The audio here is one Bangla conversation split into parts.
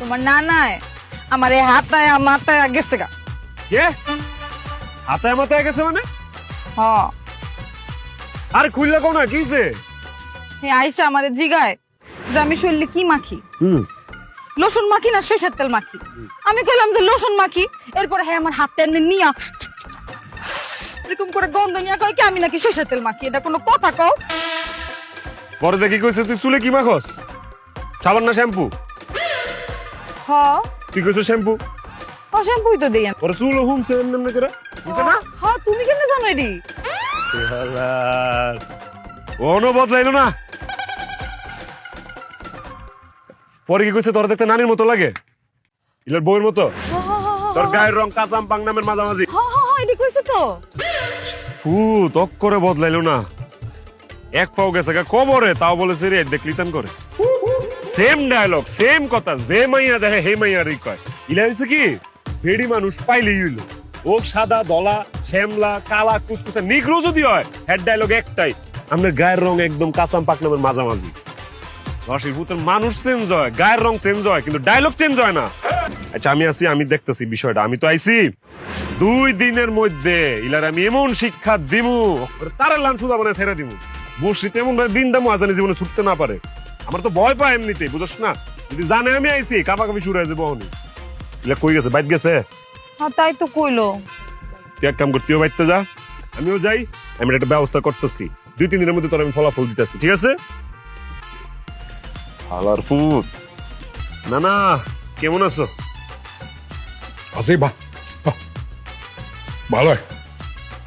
তোমার নানায় আমার এই হাতায় মাথায় গেছে গা। কে হাতায় মাথায় গেছে মানে? হ আরে খুললা কোন না কিছে? আইসা আমারে জিগায় যে আমি শরীরে কি মাখি, লোশন মাখি না সরিষার তেল মাখি। আমি কইলাম যে লোশন মাখি। এরপরে হ্যাঁ আমার হাতটা এমনি নিয়া এরকম করে গন্ধ নিয়া কয় কি আমি নাকি সরিষার তেল মাখি। এটা কোনো কথা কও? পরে দেখি কইছে তুই চুলে কি মাখস? সাবান না শ্যাম্পু? হ তুই কইছ শ্যাম্পু, শ্যাম্পুই তো দেই আমি। পরে চুল হুমছে এমনি করে বুঝছ না? হ তুমি কেন জানো এডি? কোনো বদলাইলো না। পরে কি কইছে তোর দেখতে নানির মতো লাগে, ইলার বউয়ের মতো। তোর গায়ের রং কাঁচাম পাং নামের মাঝামাঝি। হ হ হ এডি কইছে তো। ফু তক করে বদলাইলো না। এক পাও গেছে গা কবরে, তাও বলেছে রে দেখলিতান করে। সেম ডায়লগ সেম কথা, যে মাইয়া দেখে হে মাইয়ারই কয়। ইলা হইছে কি ভেড়ি মানুষ পাইলেই হইলো। ও সাদা দলা শ্যামলা কালা কুচকুচা নিগ্রো যদি হয়, হেড ডায়লগ একটাই, আমাদের গায়ের রং একদম কাঁচাম পাক নামের মাঝামাঝি। রশিরপুতের মানুষ চেঞ্জ হয়, গায়ের রং চেঞ্জ হয়, কিন্তু ডায়লগ চেঞ্জ হয় না। আচ্ছা আমি আছি, আমি দেখতেছি বিষয়টা। আমি তো আইছি 2 দিনের মধ্যে ইলার আমি এমন শিক্ষা দিমু, তার লান সুদা মানে ছেড়ে দিমু। বসিতে এমন ভাবে দিন দামু আজানি জীবনে ছুটতে না পারে। আমার তো ভয় পায় এমনিতেই, বুঝছ না? যদি জানে আমি আইছি কাপাকাপি শুরু হয়ে যাবো। ইলা কই গেছে? বাইট গেছে? হ্যাঁ তাই তো কইলো। তুই এক কাম কর, তুইও বাইতে যা, আমিও যাই। আমি একটা ব্যবস্থা করতেছি, 2-3 দিনের মধ্যে তোর আমি ফলাফল দিতেছি, ঠিক আছে? হালার পুত না না, কেমন আছো? আছি ভালো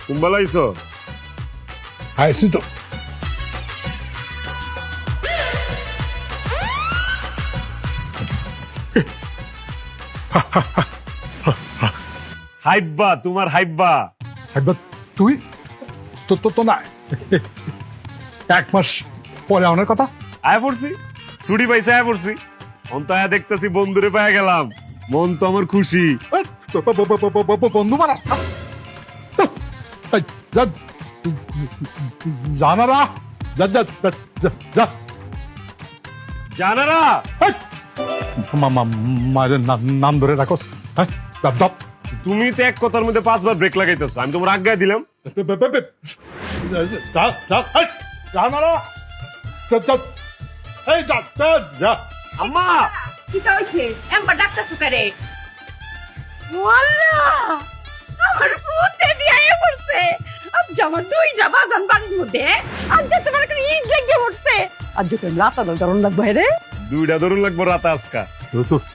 কুম্বালা আইছো? আইসি তো। হাইব্বা, তোমার হাইব্বা। একবার তুই তো তো তো না 1 মাস পরে আনার কথা। আয় পড়ছি, ছুটি পাইছে, আয় পড়ছি। অন্তয়া দেখতেছি বন্ধুরে পায়ে গেলাম, মন তো আমার খুশি। বন্ধু মারা জানারা যা যা যা যা জানারা মায়ের নাম ধরে রাখোস। হ্যাঁ দাপ তুমি তো এক কথার মধ্যে 5 বার ব্রেক লাগাইতেছো, আমি তোমার আজ্ঞা দিলাম। জানারা এই যা যা আম্মা কি কইছে এমবা ডাক্তার সুকারে ওয়াল্লা আমার পুতে দিয়া এ পড়ছে আজ জামা দুইটা বাজান বাড়ির মধ্যে আজ যে তোমার কোন ইজ লেগে পড়ছে আজ যে রাতা দরন লাগবে রে 2টা ধরুন লাগবো রাতে আজকা। তো